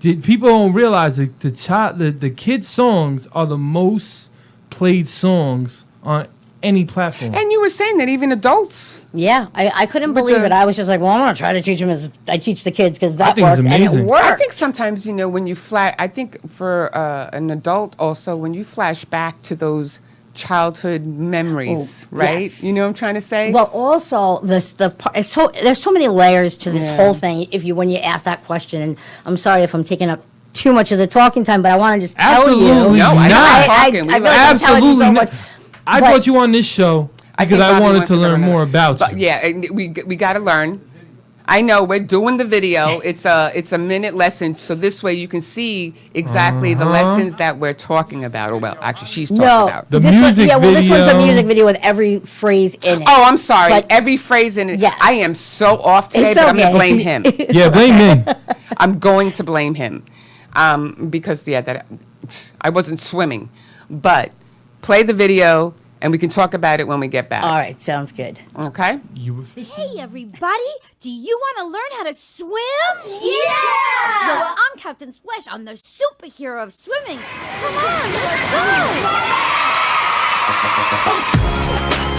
people don't realize that the kids' songs are the most played songs on any platform. And you were saying that even adults. Yeah, I couldn't With believe the- it. I was just like, well, I'm gonna try to teach them as I teach the kids because that think it's works, and it amazing. works. I think sometimes when you I think for an adult also when you flash back to those childhood memories, Oh, right? yes. You know what I'm trying to say? Well, also there's so many layers to this Yeah. whole thing. When you ask that question, and I'm sorry if I'm taking up too much of the talking time, but I want to just tell Absolutely you. No, I know not. I'm talking. We I feel like- like I'm telling you so Absolutely much. not. I but- brought you on this show think because I Bobby wanted wants to go learn another- more about But you. yeah, and we got to learn. I know we're doing the video. It's a minute lesson, so this way you can see exactly the lessons that we're talking about. Or well, actually, she's talking No, about. The this one- music yeah, well, this one's a video. music video with every phrase in it. Oh, I'm sorry. But- Every phrase in it. Yes. I am so off today, It's but I'm going to okay. blame him. Yeah, blame him. I'm going to blame him because that I wasn't swimming. But play the video, and we can talk about it when we get back. All right, sounds good. Okay. You were fishing. Hey everybody, do you want to learn how to swim? Yeah! Well, I'm Captain Splash. I'm the superhero of swimming. Come on, let's go!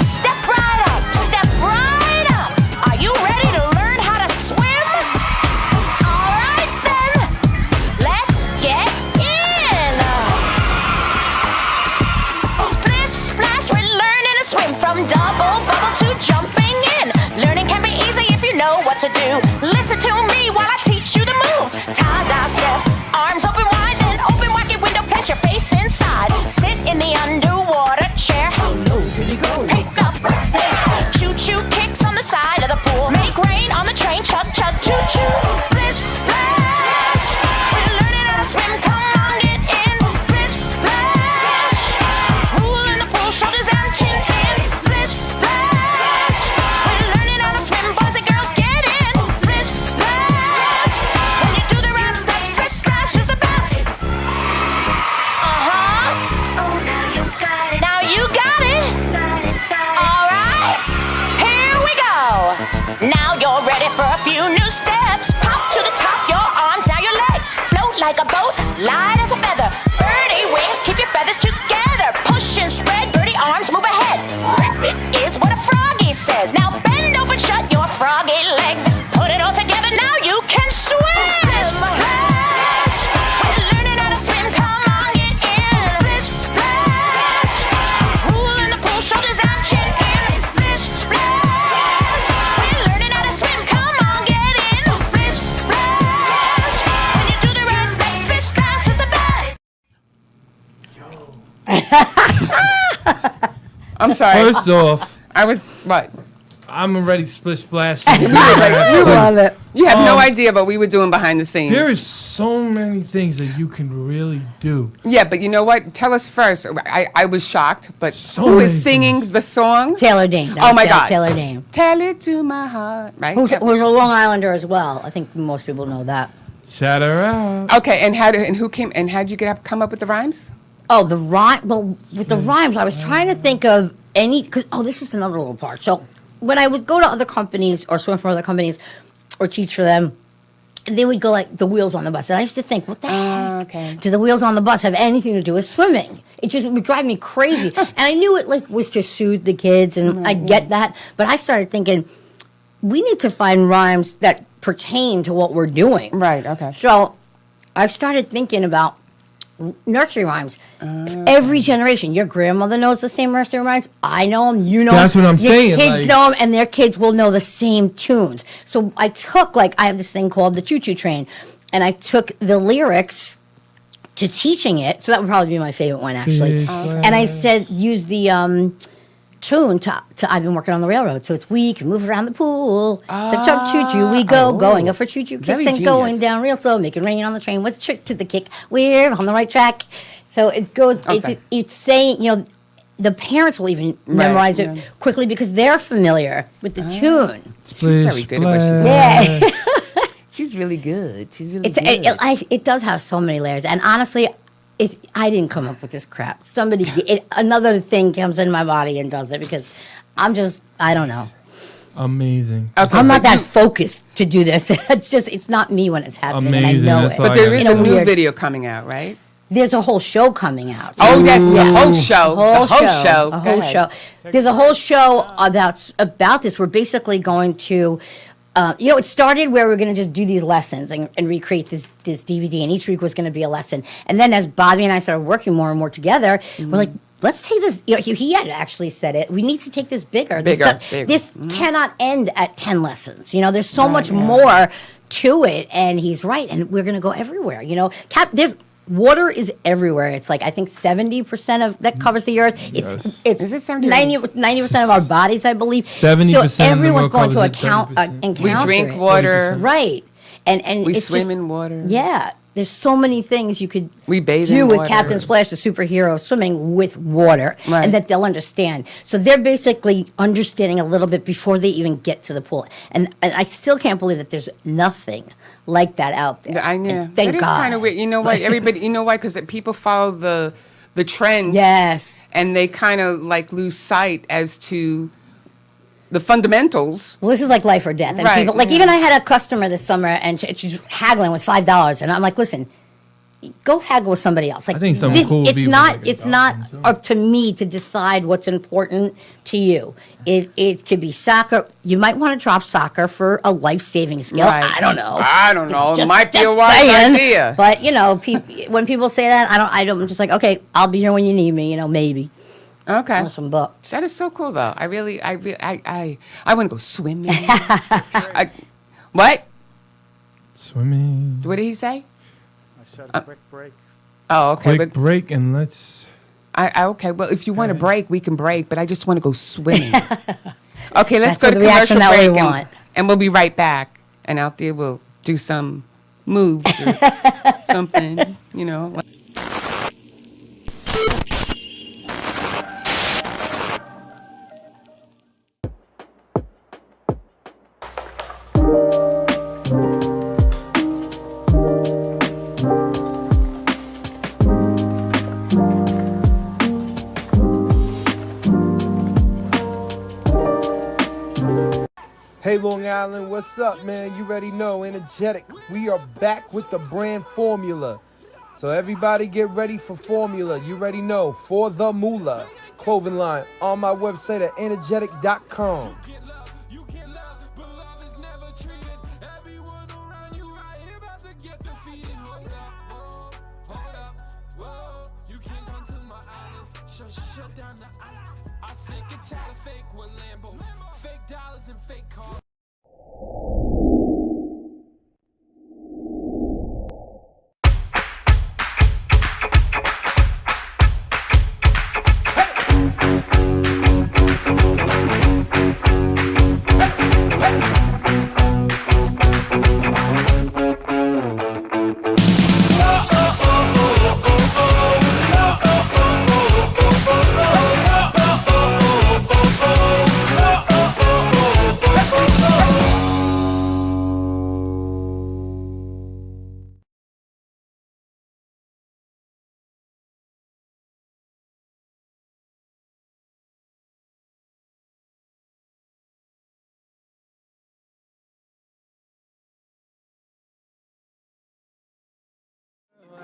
Step right up, step right up. Are you ready to learn how to swim? All right then, let's get in. Splish, splash, we're learning to swim from double bubble to jumping in. Learning can be easy if you know what to do. Listen to me while I teach you the moves. Tie-dye step, arms open wide, then open wide your window, place your face inside. Sit in the underwater chair. How low can you go? Pick up a thing. Choo-choo kicks on the side of the pool. Make rain on the train, chug, chug, choo-choo. Splish, splash, we're learning how to swim. Come on, get in. Splish, splash, pool in the pool, shoulders and chin in. Splish, splash, we're learning how to swim. Boys and girls, get in. Splish, splash, when you do the round step, splish, splash is the best. Now you got it. All right, here we go. Now you're ready for a few new steps. Pop to the top, your arms, now your legs. Float like a boat, light as a feather. Birdie wings, keep your feathers together. Push and spread, birdie arms, move ahead. It is what a froggy says. Now bend I'm sorry. First off, I was what? I'm already splish splash. You Love it. You have no idea what we were doing behind the scenes. There is so many things that you can really do. Yeah, but you know what? Tell us first. I was shocked, but So who is many singing things. the song? Taylor Dane. Oh my God. Taylor Dane. Tell it to my heart. Right? Who's a Long Islander as well. I think most people know that. Shout her out. Okay, and who came and how'd you come up with the rhymes? Oh, the rhyme. Well, with the rhymes, I was trying to think of any. This was another little part. So when I would go to other companies or swim for other companies or teach for them, they would go like the wheels on the bus. And I used to think, what the heck? Okay. Do the wheels on the bus have anything to do with swimming? It just would drive me crazy. And I knew it was to soothe the kids, and I get that. But I started thinking, we need to find rhymes that pertain to what we're doing. Right, okay. So I've started thinking about nursery rhymes. If every generation, your grandmother knows the same nursery rhymes, I know them, you know That's them, what I'm your saying, kids like- know them, and their kids will know the same tunes. So I took, I have this thing called the Choo Choo Train, and I took the lyrics to teaching it. So that would probably be my favorite one, actually. And I said, use the tune to I've been working on the railroad, so it's we can move around the pool. The chug choo choo we go, going up for choo choo kicks Very and going genius. down real slow, making rain on the train. What's the trick to the kick? We're on the right track. So it goes. Okay. It's saying, the parents will even memorize it quickly because they're familiar with the tune. She's very good at what she does. Yeah, She's really good. She's really it's good. it does have so many layers, and honestly. I didn't come up with this crap. Another thing comes in my body and does it because I don't know. Amazing. Okay, I'm not but that focused to do this. It's not me when it's happening, Amazing, and I know that's it. all I But there gotta is say. a new weird- video coming out, right? There's a whole show coming out. Oh, yes, the whole show. A The whole show. A Go whole ahead. show. There's a whole show about this. We're basically going to, it started where we're going to just do these lessons and recreate this DVD, and each week was going to be a lesson. And then as Bobby and I started working more and more together, we're like, let's take this. He had actually said it. We need to take this bigger. Bigger. This cannot end at 10 lessons. There's so much more to it, and he's right. And we're going to go everywhere. Water is everywhere. It's I think 70% of that covers the earth. Yes. It's Is it 70? 90% of our bodies, I believe. 70% of So the everyone's world going to covers it, 30%. encounter We drink it. water. 30%. Right. And We it's swim just- in water. Yeah. There's so many things you could We bathe do in with water. Captain Splash, the superhero of swimming with water, Right. and that they'll understand. So they're basically understanding a little bit before they even get to the pool. And I still can't believe that there's nothing like that out there. I know. And thank That is God. kind of weird. You know what? Everybody, you know why? Because people follow the trend. Yes. And they kind of lose sight as to the fundamentals. Well, this is like life or death. And Right, people, yeah. even I had a customer this summer, and she's haggling with $5, and I'm like, listen, go haggle with somebody else. I think some cool it's people not. like It's $1 not too. up to me to decide what's important to you. It could be soccer. You might want to drop soccer for a life-saving skill. Right. I don't know. I don't know. It Just- might be just a wise saying. idea. But when people say that, I don't. I'm just like, okay, I'll be here when you need me. Maybe. Okay. Or some books. That is so cool, though. I want to go swimming. What? Swimming. What did he say? I said a quick break. Oh, okay. Quick break and let's. Okay. Well, if you want to break, we can break. But I just want to go swimming. Okay, let's That's go to the reaction commercial that we break, want. and we'll be right back. And out there, we'll do some moves or something. Hey, Long Island, what's up, man? You already know, energetic. We are back with the brand formula. So everybody get ready for formula. You already know, for the moolah clothing line on my website at energetic.com.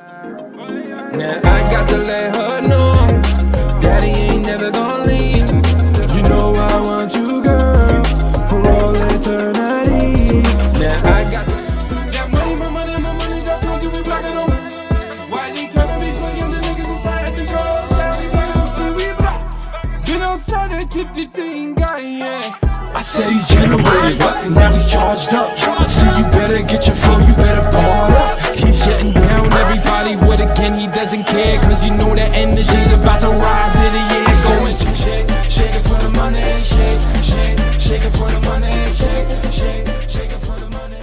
Now I got to let her know, Daddy ain't never gonna leave. You know I want you, girl, for all eternity. Now I got that money, my money, my money, that's gonna give me back at home. Why they tryna be playing the niggas inside the girls? Been outside that tippy thing, guy, yeah. I said he's generated up, now he's charged up. So you better get your flow, you better bar up. He's shutting down everybody with again, he doesn't care. Cause you know the energy's about to rise in the year. Going shake, shake it for the money, shake, shake, shake it for the money, shake, shake, shake it for the money.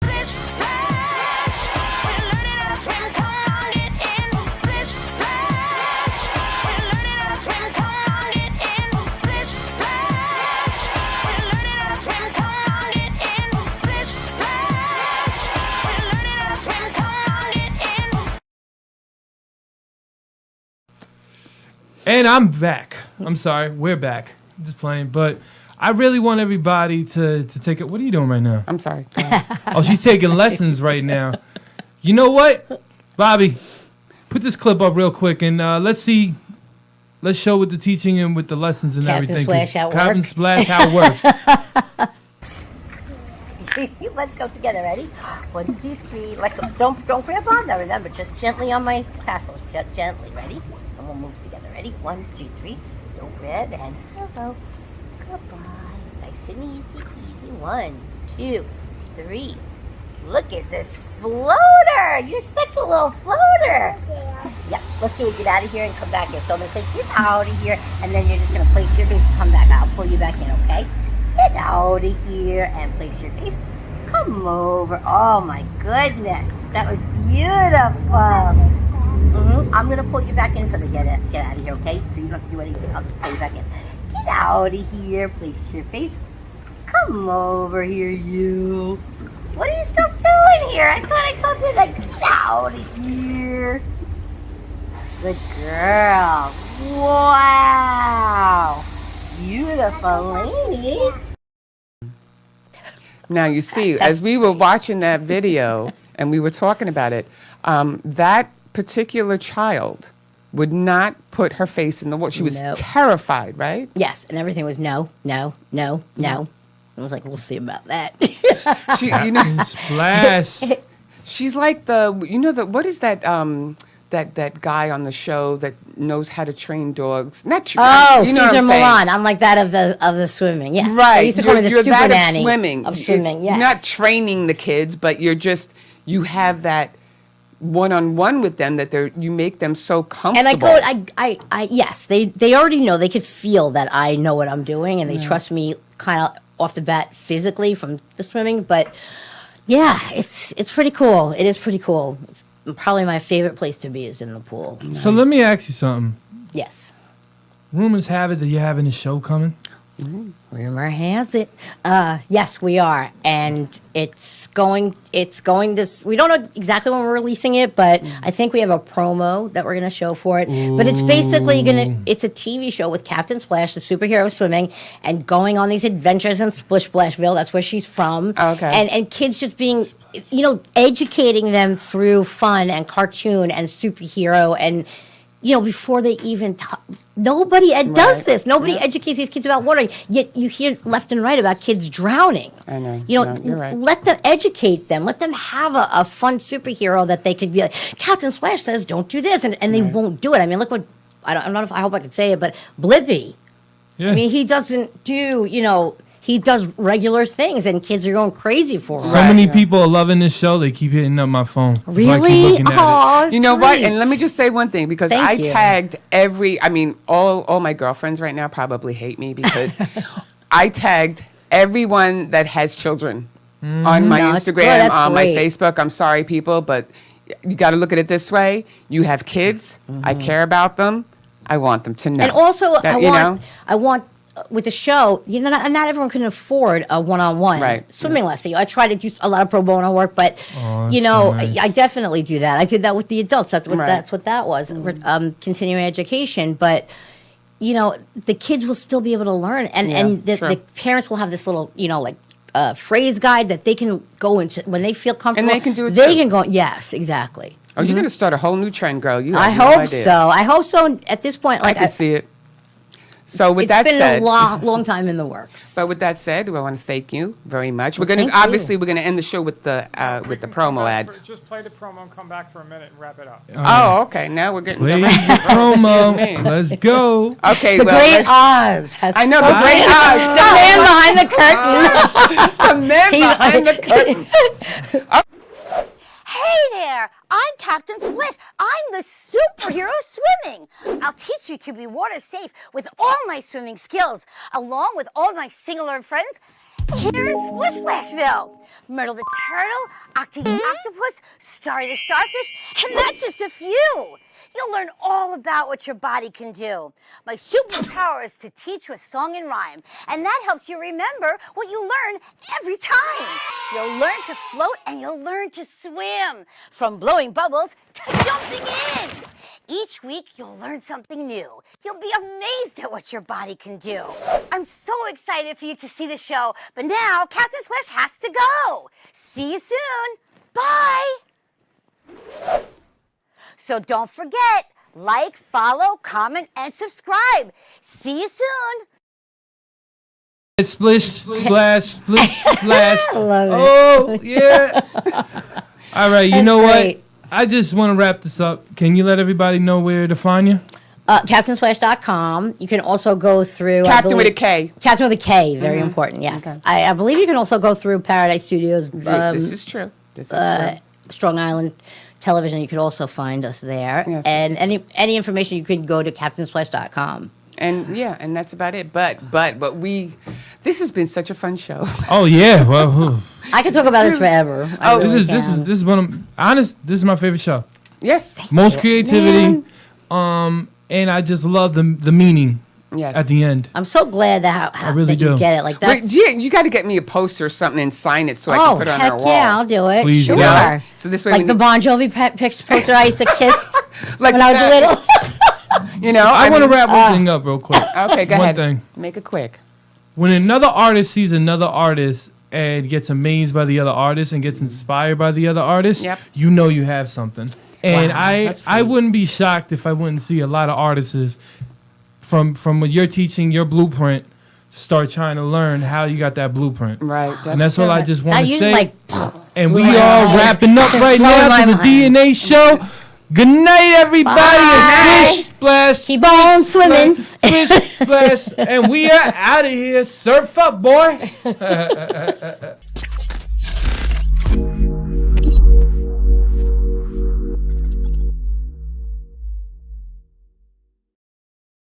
Splish splash, we're learning how to swim. Come on, get in. Splish splash, we're learning how to swim. Come on, get in. Splish splash, we're learning how to swim. Come on, get in. Splish splash, we're learning how to swim. Come on, get in. And I'm back. I'm sorry, we're back. Just playing, but I really want everybody to take it. What are you doing right now? I'm sorry. Oh, she's taking lessons right now. You know what, Bobby? Put this clip up real quick and let's see. Let's show with the teaching and with the lessons and Captain everything. Splash how it Captain works. Splash how it works. Let's go together. Ready? 1, 2, 3. Like don't grab on though. Remember, just gently on my tassels. Just gently. Ready? And we'll move together. Ready? 1, 2, 3. Don't grab and hello. Goodbye. Nice and easy. 1, 2, 3. Look at this floater. You're such a little floater. Yeah. Let's do it. Get out of here and come back in. So I'm gonna say get out of here, and then you're just gonna place your face and come back. I'll pull you back in. Okay? Get out of here and place your face. Come over. Oh my goodness. That was beautiful. I'm going to pull you back in so to get out of here, okay? So you don't have to do anything. I'll just pull you back in. Get out of here. Place your face. Come over here, you. What are you still doing here? I thought I told you to get out of here. Good girl. Wow. Beautiful lady. Now, you see, as we were watching that video and we were talking about it, that particular child would not put her face in the water. She was Nope. terrified, right? Yes, and everything was no. I was like, we'll see about that. She, you know, Splash. she's like what is that that guy on the show that knows how to train dogs? Not Oh, you know what Caesar I'm saying? Milan. I'm like that of the swimming. Yes, Right. They used to call me the you're super that nanny of swimming. Of swimming, yes. You're not training the kids, but you have that one-on-one with them that you make them so comfortable. And yes, they already know. They could feel that I know what I'm doing, and they trust me kind of off the bat physically from the swimming. But yeah, it's pretty cool. It is pretty cool. It's probably my favorite place to be is in the pool. So let me ask you something. Yes. Rumors have it that you're having a show coming. Rumor has it. Yes, we are, and it's going to. We don't know exactly when we're releasing it, but I think we have a promo that we're going to show for it. But it's basically it's a TV show with Captain Splash, the superhero swimming, and going on these adventures in Splish Splashville. That's where she's from. Okay. And kids just being, educating them through fun and cartoon and superhero and. Before they even nobody does this. Nobody educates these kids about water. Yet you hear left and right about kids drowning. I know. You're right. Let them educate them. Let them have a fun superhero that they could be like, Captain Splash says, don't do this. And they won't do it. I mean, look what, I don't know if I hope I can say it, but Blippi. Yeah. I mean, he doesn't do, he does regular things, and kids are going crazy for him. So many people are loving this show. They keep hitting up my phone. So I keep Really? looking at it. Oh, You know what? And let me just say one thing, because Thank I you. tagged all my girlfriends right now probably hate me because I tagged everyone that has children on my No, it's good. Instagram, That's on great. my Facebook. I'm sorry, people, but you got to look at it this way. You have kids. I care about them. I want them to know. And also, that, I want with the show, not everyone can afford a one-on-one Right. swimming lesson. I try to do a lot of pro bono work, but Oh, that's so nice. I definitely do that. I did that with the adults. That's what Right. that was. Continuing education, but the kids will still be able to learn, and True. the parents will have this little, phrase guide that they can go into when they feel comfortable. And they can do it They too. can go. Yes, exactly. Oh, you're going to start a whole new trend, girl. You I have no hope idea. so. I hope so. At this point, I like can see it. So with it's that been said, a long time in the works. but with that said, I want to thank you very much. We're Well, going to thank obviously we're going to end the show with the promo ad. Just play the promo and come back for a minute and wrap it up. Oh, okay. Now we're getting Play the direct. promo. Excuse me. Let's go. Okay, The well, Great let's- Oz has I know the spoken. Great Oz. The man behind the curtain. the man behind the curtain. Hey there! I'm Captain Splish. I'm the superhero of swimming. I'll teach you to be water safe with all my swimming skills, along with all my singular friends here in Splish Splashville. Myrtle the turtle, Octi the octopus, Starry the starfish, and that's just a few. You'll learn all about what your body can do. My superpower is to teach with song and rhyme, and that helps you remember what you learn every time. You'll learn to float and you'll learn to swim, from blowing bubbles to jumping in. Each week, you'll learn something new. You'll be amazed at what your body can do. I'm so excited for you to see the show, but now Captain Splash has to go. See you soon. Bye. So don't forget, like, follow, comment, and subscribe. See you soon. It's splish, splash, splish, splash. I love it. Oh, yeah. All right, you That's know great. what? I just want to wrap this up. Can you let everybody know where to find you? CaptainSplash.com. You can also go through Captain with a K. Captain with a K. Very important. Yes, Okay. I believe you can also go through Paradise Studios. This is true. This is true. Strong Island Television. You could also find us there. Yes, and this is any information you could go to CaptainSplash.com. And yeah, and that's about it. But this has been such a fun show. Oh, yeah. Well, I could talk about this forever. I this really is can. this is one of honest. This is my favorite show. Yes. Most creativity, and I just love the meaning Yes. at the end. I'm so glad that I really that you do. get it. Like Wait, that's. you got to get me a poster or something and sign it so I can Oh put it on heck our wall. yeah, I'll do it. Please sure. do. Yeah. So this way Like we the Bon Jovi poster I used to kiss like when I was that. little. You know, I want to mean- wrap one thing up real quick. Okay, go One ahead. thing. Make it quick. When another artist sees another artist and gets amazed by the other artist and gets inspired by the other artist, Yep. you know you have something. And Wow, I that's wouldn't be shocked if I wouldn't see a lot of artists from what you're teaching, your blueprint, start trying to learn how you got that blueprint. Right. And that's all I just want I to use say. like. And blew we my are mind. wrapping up right Blowing now my to the mind. DNA show. Good night, everybody. Bye. And splish, splash. Keep on swimming. Splish, splash. And we are out of here. Surf up, boy.